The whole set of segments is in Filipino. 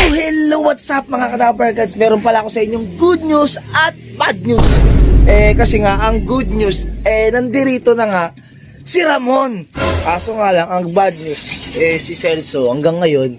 Hello, what's up mga ka-Dappercats? Meron pala ako sa inyong good news at bad news. Kasi nga, ang good news, nandirito na nga si Ramon. Kaso nga lang, ang bad news, si Celso, hanggang ngayon,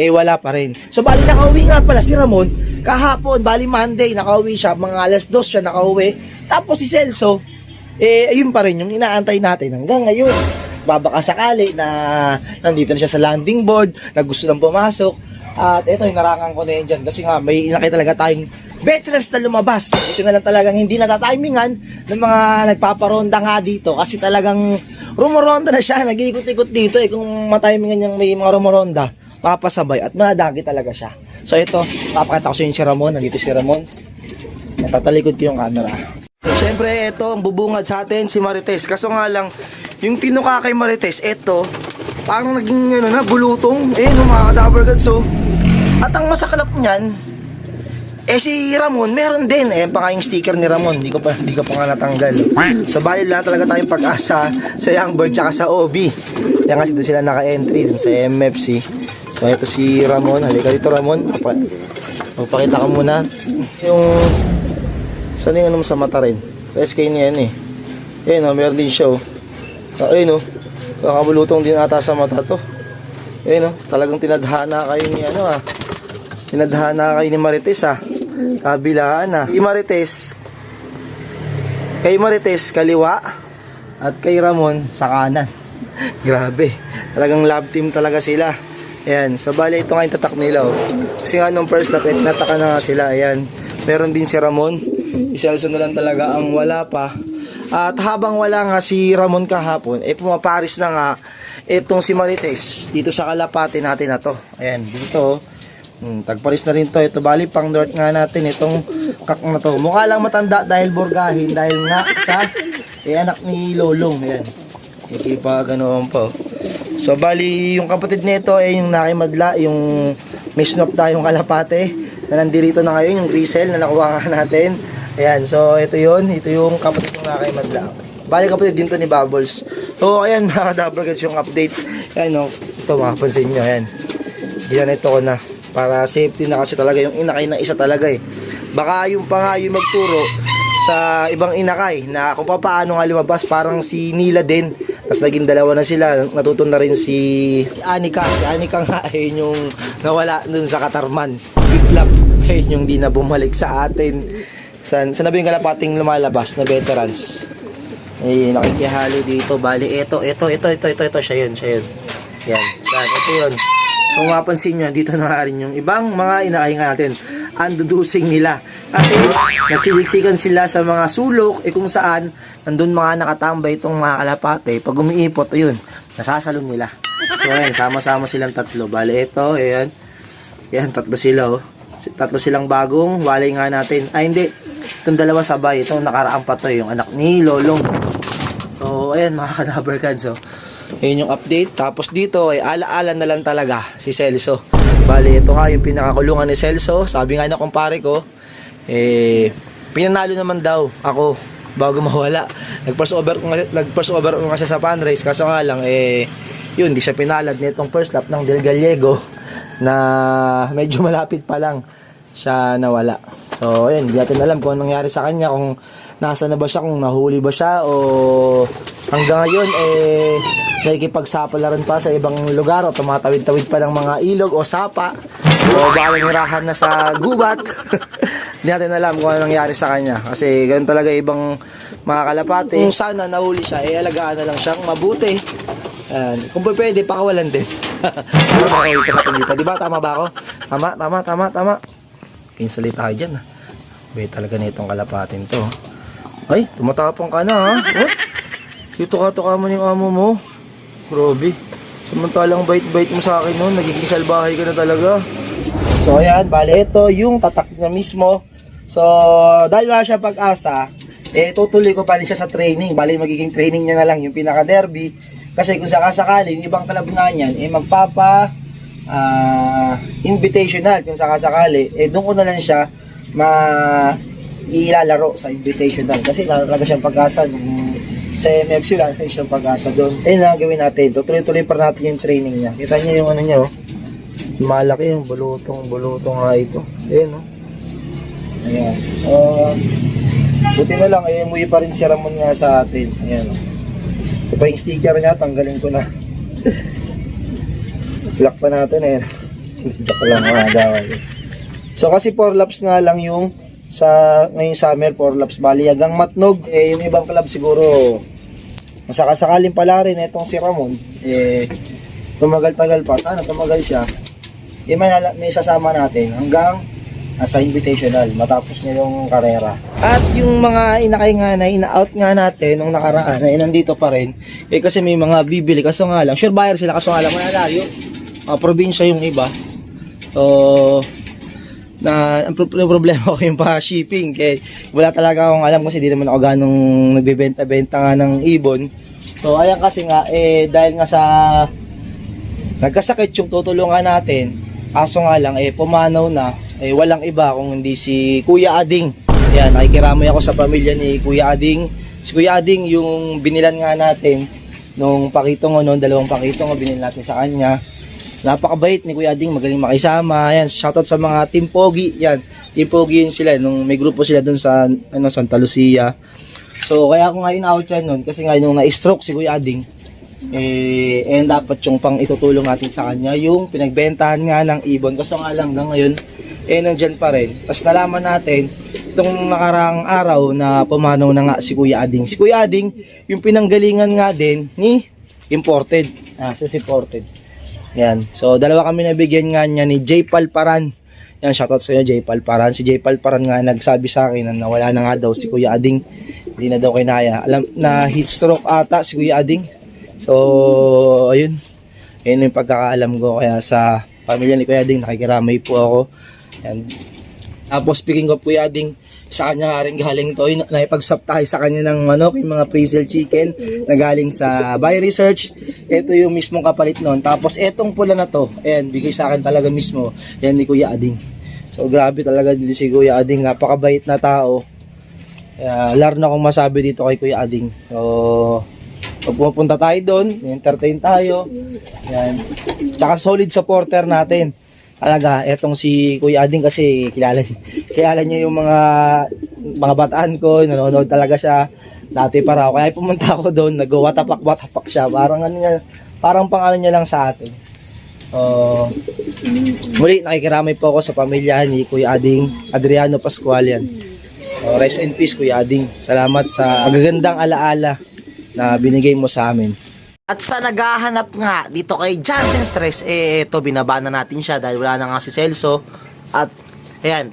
wala pa rin. So, bali nakauwi nga pala si Ramon, kahapon, bali Monday, nakauwi siya, mga alas 2 siya nakauwi. Tapos si Celso, ayun pa rin yung inaantay natin hanggang ngayon. Babaka sakali na nandito na siya sa landing board, na gusto nang pumasok. At ito, hinarangan ko na yun dyan kasi nga may inakay talaga tayong veterans na lumabas. Ito na lang talagang hindi natatimingan ng mga nagpaparonda nga dito kasi talagang rumoronda na siya, nag-iikot-ikot dito kung matimingan niyang may mga rumoronda, papasabay at madagi talaga siya. So ito, papakita ko sa inyo si Ramon. Nandito si Ramon, natatalikod ko yung camera. Siyempre ito, ang bubungad sa atin si Marites. Kaso nga lang, yung tinuka kay Marites, ito parang naging bulutong. Mga ka-Dappercats. At ang masaklap niyan, si Ramon, meron din. Pa yung sticker ni Ramon, hindi ko pa nga natanggal. So, bali lang talaga tayong pag-asa sa Youngbird tsaka sa OB. Yan kasi doon sila naka-entry, dun sa MFC. So, ito si Ramon. Halika dito, Ramon. Magpakita ka muna. Yung, saan yung sa mata rin? SK niya yan meron din siya. Kakabulutong din ata sa mata to. Talagang tinadhana kayo ni tinadhana kayo ni Marites kabilaan kay Marites kaliwa at kay Ramon sa kanan. Grabe, talagang love team talaga sila. Ayan, so bali ito nga yung tatak nila kasi nga nung first lap nataka na nga sila. Ayan, meron din si Ramon. Iselso na lang talaga ang wala pa. At habang wala nga si Ramon kahapon, pumaparis na nga itong si Marites dito sa kalapati natin na to. Ayan, dito tagparis na rin to. Ito bali pang north nga natin itong kak na to. Mukha lang matanda dahil burgahin, dahil nga sa anak ni Lolong. Ayan, ikipa ganoon po. So bali yung kapatid nito yung nakimadla, yung misnop tayong kalapate na nandirito na ngayon, yung Grisel na nakuha nga natin. Ayan, so ito yung kapatid ng nakay Madla. Bali kapatid din to ni Bubbles. So ayan mga ka-Dappercats, yung update. Ayan ito makapansin nyo, ayan. Ginanito ko na para safety na kasi talaga yung inakay na isa talaga Baka yung pa nga yung magturo sa ibang inakay na kung paano nga lumabas, parang si Nila din. Tapos naging dalawa na sila, natuto na rin si Anika. Si Anika nga yung nawala dun sa Katarman. Biplap, yung di na bumalik sa atin. Saan na ba yung kalapating lumalabas na veterans? Nakikihalo dito. Bali, ito, siya yun. Yan, saan? Ito yun. So, mapansin nyo, dito na rin yung ibang mga inakay natin. Andudusing nila. Kasi, nagsisiksikan sila sa mga sulok, kung saan, nandun mga nakatambay itong mga kalapate. Pag umiipot, yun, nasasalong nila. So, ayan, sama-sama silang tatlo. Bali, ito, ayan. Yan, tatlo sila, Tatlo silang bagong walay nga natin. Hindi. Itong dalawa sabay. Itong nakaraan pa to, yung anak ni Lolong. So, ayan mga ka-Dappercats. Ayan yung update. Tapos dito, ala-ala na lang talaga si Celso. Bali, ito nga yung pinakakulungan ni Celso. Sabi nga na kumpare ko, pinanalo naman daw ako bago mawala. Nag-first over ko nga siya sa fan race. Kaso nga lang, yun, di siya pinalad nitong first lap ng Del Gallego na medyo malapit pa lang siya nawala. So, ayan, hindi natin alam kung anong nangyari sa kanya, kung nasa na ba siya, kung nahuli ba siya, o hanggang ngayon, nakikipagsapalaran pa sa ibang lugar, o tumatawid-tawid pa ng mga ilog o sapa, o baka nirahan na sa gubat. Hindi natin alam kung anong nangyari sa kanya, kasi ganun talaga ibang mga kalapate. Kung sana nahuli siya, alagaan na lang siyang mabuti. Kung pwede, pakawalan din. Diba? Tama ba ako? Tama. Kinsalit tayo dyan. Bay talaga na itong kalapatin to. Ay, tumatapang ka na Tutuka-tuka mo yung amo mo. Grabe. Samantalang bait-bait mo sa akin noon, nagiging salbahay ka na talaga. So ayan, bale ito yung tatak niya mismo. So dahil wala siya pag-asa, tutuloy ko pa rin siya sa training. Bale magiging training niya na lang yung pinaka-derby. Kasi kung sakasakali, yung ibang kalab nga niyan, magpapa invitational kung sakasakali, doon ko na lang siya ilalaro sa invitational. Kasi talaga siyang pag-asa sa MFC, wala siyang pag-asa doon. Ayun lang gawin natin. Tuloy-tuloy pa natin yung training niya. Kita niyo yung ano niya, Malaki yung bulutong nga ito. Ayan, no? Ayan. Buti na lang, umuwi pa rin si Ramon nga sa atin. Ayan, no? Ito pa yung sticker niya, tanggalin ko na. Lock pa natin, eh. Joke lang, mga gawin. So, kasi 4 laps nga lang yung ngayong summer, 4 laps. Bali, hanggang Matnog. Yung ibang club siguro, masakasakaling pala rin itong si Ramon. Tumagal-tagal pa. Sana tumagal siya. May sasama natin hanggang sa invitational. Matapos niya yung karera. At yung mga inakay nga na ina-out nga natin nung nakaraan na nandito pa rin. Kasi may mga bibili. Kaso nga lang, sure buyer sila. Kaso nga lang, malalayo. Probinsya yung iba. So, ang problema ko yung pa-shipping. Kaya wala talaga akong alam kasi di naman ako ganong nagbebenta-benta nga ng ibon. So, ayan kasi nga, dahil nga sa nagkasakit yung tutulungan natin, kaso nga lang, pumanaw na, walang iba kung hindi si Kuya Ading. Ayan, nakikiramay ako sa pamilya ni Kuya Ading. Si Kuya Ading, yung binilan nga natin, nung pakitong, noong 2 pakitong, binil natin sa kanya. Napakabait ni Kuya Ading, magaling makisama. Ayan, shoutout sa mga Team Pogi. Yan, Team Pogi yun sila, nung may grupo sila dun sa Santa Lucia. So, kaya ako nga in-out yan nun, kasi nga nung na-stroke si Kuya Ading, dapat yung pang itutulong natin sa kanya, yung pinagbentahan nga ng ibon. Kaso nga lang na ngayon, nandyan pa rin. Tapos nalaman natin, itong nakarang araw na pumanaw na nga si Kuya Ading. Si Kuya Ading, yung pinanggalingan nga din ni imported. Sa imported. Yan. So, dalawa kami nabigyan nga niya ni J. Palparan. Yan, shoutout sa inyo, J. Palparan. Si J. Palparan nga nagsabi sa akin na nawala na nga daw si Kuya Ading. Hindi na daw kinaya. Alam na heat stroke ata si Kuya Ading. So, ayun. Ayun yung pagkakaalam ko. Kaya sa pamilya ni Kuya Ading, nakikiramay po ako. Yan. Tapos, speaking of Kuya Ading, sa kanya nga rin galing to, naipag-swap tayo sa kanya ng yung mga pre-sale chicken na galing sa Buy Research. Ito yung mismong kapalit nun. Tapos etong pula na to, ayan, bigay sa akin talaga mismo, yan ni Kuya Ading. So grabe talaga dito si Kuya Ading, napakabait na tao. Laro na akong masabi dito kay Kuya Ading. So pag pupunta tayo doon, entertain tayo. Yan. Tsaka solid supporter natin. Talaga, etong si Kuya Ading kasi kilala niya yung mga bataan ko, nanonood talaga siya dati pa raw. Kaya pumunta ako doon, nag-watapak siya. Parang pangalan niya lang sa atin. Muli, nakikiramay po ako sa pamilya ni Kuya Ading, Adriano Pascual yan. So, rest in peace Kuya Ading. Salamat sa magagandang alaala na binigay mo sa amin. At sa naghahanap nga dito kay Johnson Stress, ito binaba na natin siya dahil wala na nga si Celso. At ayan,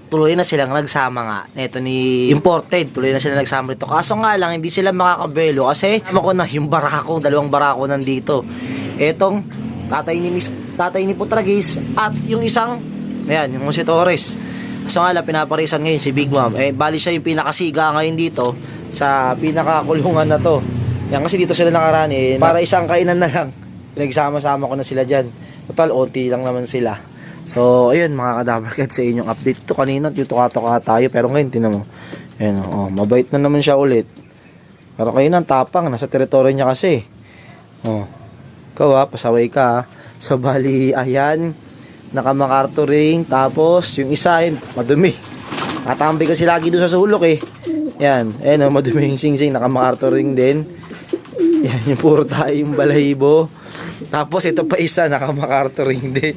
tuloy na silang nagsama nga. Ito ni imported, tuloy na silang nagsama dito. Kaso nga lang, hindi sila makakabelo kasi ako na yung barako, 2 barako nandito. Etong tatay ni Putragis at yung isang, ayan, yung si Torres. Kaso nga lang, pinaparisan ngayon si Big Mom. Bali siya yung pinakasiga ngayon dito sa pinakakulungan na to. Yan kasi dito sila nakarani, para isang kainan na lang. Pinagsama-sama ko na sila dyan. Total, OT lang naman sila. So, ayun mga kadabarkad sa inyong update. Ito kanina, tuka-tuka tayo. Pero ngayon, tinan mo. Ayun, mabait na naman siya ulit. Pero kayo nang tapang, nasa teritoryo niya kasi. Ikaw pasaway ka. So, bali, ayan. Naka-MacArthur ring. Tapos, yung isa, madumi. Natambay kasi lagi doon sa sulok Yan, madumi yung sing-sing. Naka-MacArthur ring din. Yan, yung puro tayo yung balahibo. Tapos ito pa isa, naka-MacArthur ring din.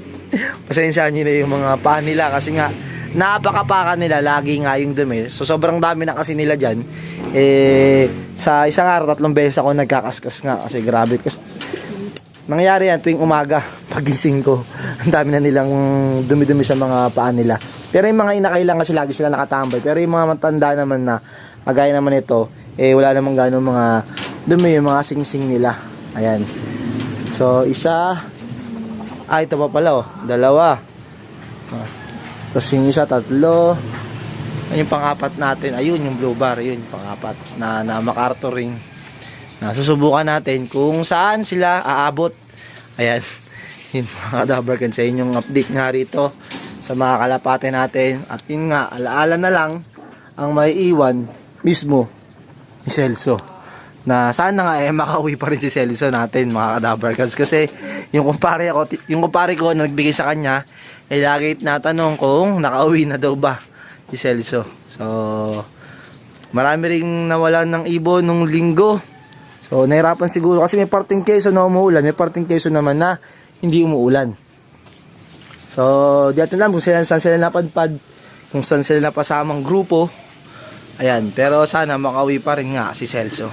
Pasensyahan nyo na yung mga paa nila kasi nga napakapaka nila, lagi nga yung dumi. So sobrang dami na kasi nila dyan. Sa isang araw 3 beses ako nagkakaskas nga kasi grabe. Kasi nangyayari yan tuwing umaga, pagising ko. Ang dami na nilang dumi-dumi sa mga paa nila. Pero yung mga inakailang kasi lagi sila nakatambay. Pero yung mga matanda naman na, agaya naman ito, wala namang gano'ng mga dumi yung mga sing-sing nila. Ayan. So, isa. Ito pa pala, 2. Tapos yung isa, 3. Yung pang-4 natin, ayun, yung blue bar. Ayun, yung pang-4 na MacArthur ring. Susubukan natin kung saan sila aabot. Ayan. Yun, mga kadabarkan sa inyong update nga rito sa mga kalapate natin. At yun nga, alaala na lang ang may iwan mismo ni Celso. na sana nga makauwi pa rin si Celso natin mga kadabarkas, kasi yung kumpare ko na nagbigay sa kanya lagi natanong kung nakauwi na daw ba si Celso. So marami ring nawalan ng ibon nung linggo. So nahirapan siguro kasi may parting Quezon na umuulan, may parting Quezon naman na hindi umuulan. So di natin alam kung saan sila napadpad, kung saan sila napasamang grupo. Ayan, pero sana makauwi pa rin nga si Celso.